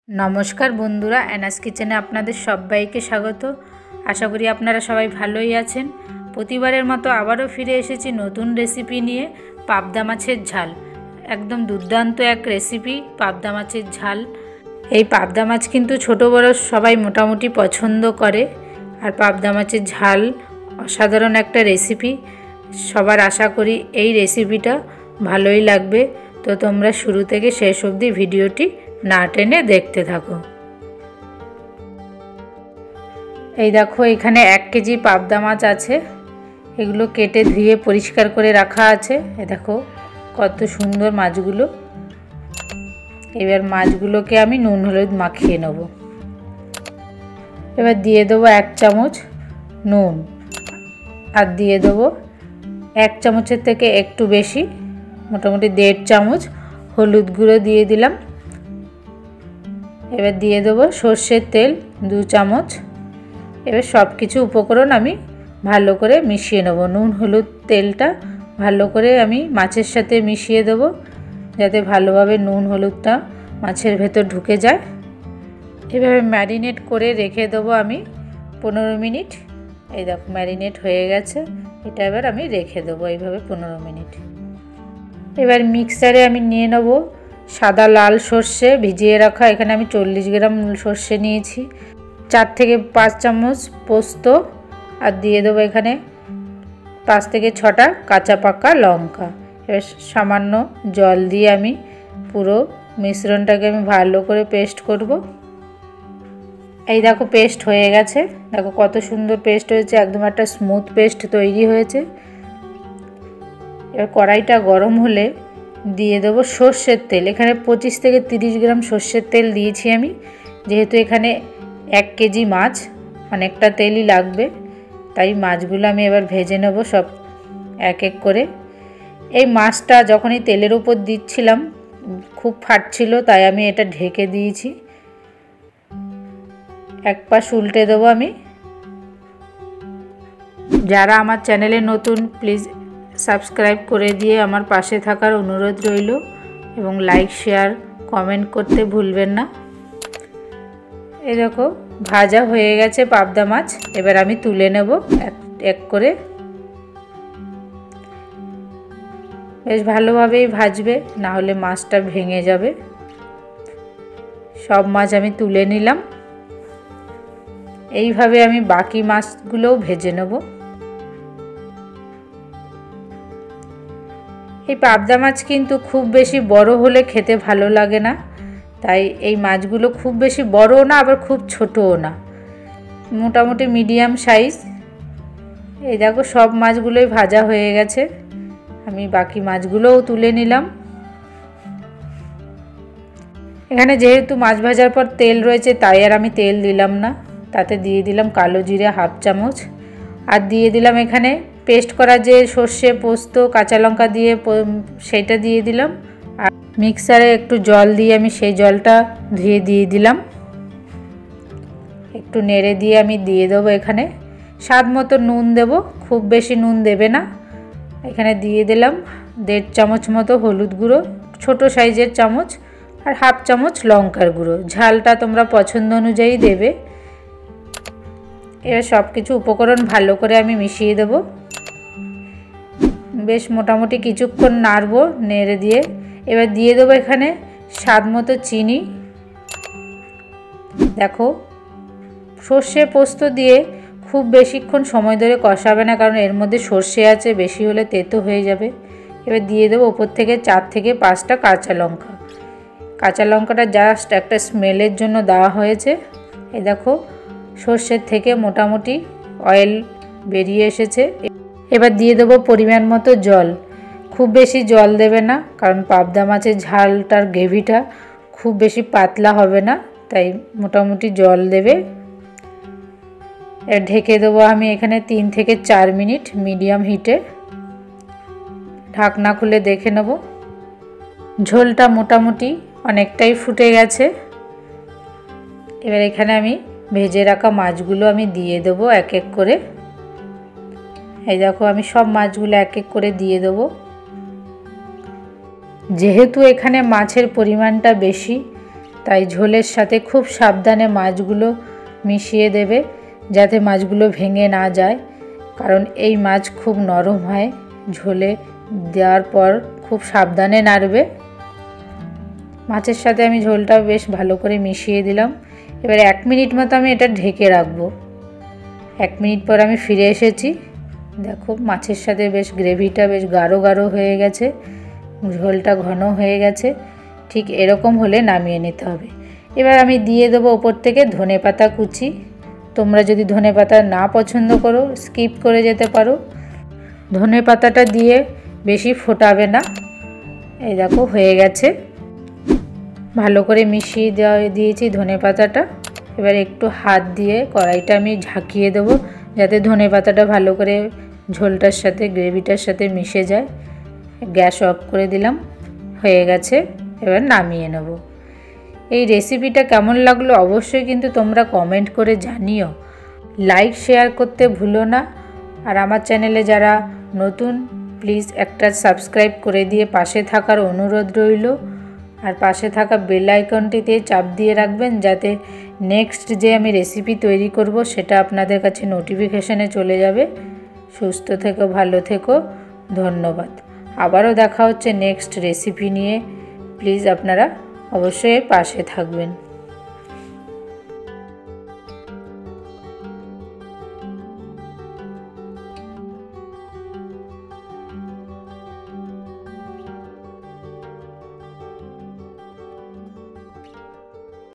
नमस्कार बंधुरा एनास किचेने आपनादेर सबाइके स्वागत। आशा करी आपनारा सबाई भालोई आछेन। प्रतिबारेर मतो आबारो फिरे एसेछि नतून रेसिपि निये पाबदा माछेर झाल। एकदम दुर्दान्त एक रेसिपि पाबदा माछेर झाल। এই পাবদা মাছ কিন্তু ছোট বড় সবাই মোটামুটি পছন্দ করে। আর পাবদা মাছের ঝাল অসাধারণ একটা রেসিপি। সবার আশা করি এই রেসিপিটা ভালোই লাগবে। তো তোমরা শুরু থেকে শেষ অবধি ভিডিওটি না টেনে দেখতে থাকো। এই দেখো এখানে 1 কেজি পাবদা মাছ আছে। এগুলো কেটে ধুয়ে পরিষ্কার করে রাখা আছে। এই দেখো কত সুন্দর মাছগুলো। এবার মাছগুলোকে আমি নুন হলুদ মাখিয়ে নেব। এবার দিয়ে দেবো 1 চামচ নুন আর দিয়ে দেবো 1 চামচের থেকে একটু বেশি মোটামুটি 1.5 চামচ হলুদ গুঁড়ো দিয়ে দিলাম। এবার দিয়ে দেবো সরষের তেল 2 চামচ। এবার সব কিছু উপকরণ আমি ভালো করে মিশিয়ে নেব। নুন হলুদ তেলটা ভালো করে আমি মাছের সাথে মিশিয়ে দেবো যাতে ভালোভাবে নুন হলুদটা মাছের ভেতর ঢুকে যায়। এভাবে ম্যারিনেট করে রেখে দেবো আমি 15 মিনিট। এই দেখো ম্যারিনেট হয়ে গেছে। এটা এবার আমি রেখে দেবো এইভাবে 15 মিনিট। এবার মিক্সারে আমি নিয়ে নেব সাদা লাল সর্ষে ভিজিয়ে রাখা। এখানে আমি 40 গ্রাম সর্ষে নিয়েছি। 4 থেকে 5 চামচ পোস্ত আর দিয়ে দেবো এখানে 5 থেকে 6টা কাঁচা পাকা লঙ্কা। এবার সামান্য জল দিয়ে আমি পুরো মিশ্রণটাকে আমি ভালো করে পেস্ট করব। এই দেখো পেস্ট হয়ে গেছে। দেখো কত সুন্দর পেস্ট হয়েছে। একদম একটা স্মুথ পেস্ট তৈরি হয়েছে। এবার কড়াইটা গরম হলে দিয়ে দেবো সর্ষের তেল। এখানে 25 থেকে 30 গ্রাম সর্ষের তেল দিয়েছি আমি। যেহেতু এখানে 1 কেজি মাছ অনেকটা তেলই লাগবে, তাই মাছগুলো আমি এবার ভেজে নেব সব এক এক করে। এই মাছটা যখনই তেলের উপর দিচ্ছিলাম খুব ফাটছিল, তাই আমি এটা ঢেকে দিয়েছি। এক পাশ উল্টে দেবো আমি। যারা আমার চ্যানেলে নতুন প্লিজ সাবস্ক্রাইব করে দিয়ে আমার পাশে থাকার অনুরোধ রইল এবং লাইক শেয়ার কমেন্ট করতে ভুলবেন না। এই দেখো ভাজা হয়ে গেছে পাবদা মাছ। এবার আমি তুলে নেব এক করে। বেশ ভালোভাবেই ভাজবে, না হলে মাছটা ভেঙে যাবে। সব মাছ আমি তুলে নিলাম। এইভাবে আমি বাকি মাছগুলোও ভেজে নেব। এই পাবদা মাছ কিন্তু খুব বেশি বড় হলে খেতে ভালো লাগে না, তাই এই মাছগুলো খুব বেশি বড়ও না আবার খুব ছোটও না, মোটামুটি মিডিয়াম সাইজ। এই দেখো সব মাছগুলোই ভাজা হয়ে গেছে। আমি বাকি মাছগুলোও তুলে নিলাম। এখানে যেহেতু মাছ ভাজার পর তেল রয়েছে তাই আর আমি তেল দিলাম না। তাতে দিয়ে দিলাম কালো জিরে 1/2 চামচ আর দিয়ে দিলাম এখানে পেস্ট করা যে সর্ষে পোস্ত কাঁচা লঙ্কা দিয়ে সেটা দিয়ে দিলাম। আর মিক্সারে একটু জল দিয়ে আমি সেই জলটা ধুয়ে দিয়ে দিলাম। একটু নেড়ে দিয়ে আমি দিয়ে দেবো এখানে স্বাদ মতো নুন দেব, খুব বেশি নুন দেবে না। এখানে দিয়ে দিলাম 1.5 চামচ মতো হলুদ গুঁড়ো, ছোট সাইজের চামচ, আর 1/2 চামচ লঙ্কার গুঁড়ো। ঝালটা তোমরা পছন্দ অনুযায়ী দেবে। এবার সব কিছু উপকরণ ভালো করে আমি মিশিয়ে দেব। বেশ মোটামুটি কিছুক্ষণ নাড়বো নেড়ে দিয়ে। এবার দিয়ে দেবো এখানে স্বাদ মতো চিনি। দেখো সর্ষে পোস্ত দিয়ে খুব বেশিক্ষণ সময় ধরে কষাবে না, কারণ এর মধ্যে সর্ষে আছে, বেশি হলে তেতো হয়ে যাবে। এবার দিয়ে দেবো ওপর থেকে 4 থেকে 5টা কাঁচা লঙ্কা। কাঁচা লঙ্কাটা জাস্ট একটা স্মেলের জন্য দেওয়া হয়েছে। এই দেখো সর্ষের থেকে মোটামুটি অয়েল বেরিয়ে এসেছে। এবার দিয়ে দেবো পরিমাণ মতো জল। খুব বেশি জল দেবে না, কারণ পাবদা মাছের ঝালটার গ্রেভিটা খুব বেশি পাতলা হবে না, তাই মোটামুটি জল দেবে। ঢেকে দেবো আমি এখানে 3 থেকে 4 মিনিট মিডিয়াম হিটে। ঢাকনা খুলে দেখে নেব। ঝোলটা মোটামুটি অনেকটাই ফুটে গেছে। এবার এখানে আমি ভেজে রাখা মাছগুলো আমি দিয়ে দেবো এক এক করে। এই দেখো আমি সব মাছগুলো এক এক করে দিয়ে দেবো। যেহেতু এখানে মাছের পরিমাণটা বেশি, তাই ঝোলের সাথে খুব সাবধানে মাছগুলো মিশিয়ে দেবে যাতে মাছগুলো ভেঙে না যায়, কারণ এই মাছ খুব নরম হয়। ঝোলে দেওয়ার পর খুব সাবধানে নাড়বে। মাছের সাথে আমি ঝোলটা বেশ ভালো করে মিশিয়ে দিলাম। এবার 1 মিনিট মতো আমি এটা ঢেকে রাখবো। 1 মিনিট পর আমি ফিরে এসেছি। দেখো মাছের সাথে বেশ গ্রেভিটা বেশ গাঢ় গাঢ় হয়ে গেছে, ঝোলটা ঘন হয়ে গেছে। ঠিক এরকম হলে নামিয়ে নিতে হবে। এবার আমি দিয়ে দেবো ওপর থেকে ধনেপাতা কুচি। তোমরা যদি ধনেপাতা না পছন্দ করো স্কিপ করে যেতে পারো। ধনেপাতাটা দিয়ে বেশি ফোটাবে না। এই দেখো হয়ে গেছে, ভালো করে মিশিয়ে দিয়েছি ধনেপাতাটা। এবার একটু হাত দিয়ে কড়াইটা আমি ঝাঁকিয়ে দেবো যাতে ধনেপাতাটা ভালো করে ঝোলটার সাথে গ্রেভিটার সাথে মিশে যায়। গ্যাস অফ করে দিলাম, হয়ে গেছে। এবার নামিয়ে নেব। এই রেসিপিটা কেমন লাগলো অবশ্যই কিন্তু তোমরা কমেন্ট করে জানিও। লাইক শেয়ার করতে ভুলো না। আর আমার চ্যানেলে যারা নতুন প্লিজ একটা সাবস্ক্রাইব করে দিয়ে পাশে থাকার অনুরোধ রইল। আর পাশে থাকা বেল আইকনটিতে চাপ দিয়ে রাখবেন যাতে নেক্সট যে আমি রেসিপি তৈরি করব সেটা আপনাদের কাছে নোটিফিকেশনে চলে যাবে। সুস্থ থেকো, ভালো থেকো, ধন্যবাদ। আবারও দেখা হচ্ছে নেক্সট রেসিপি নিয়ে। প্লিজ আপনারা অবশ্যই পাশে থাকবেন।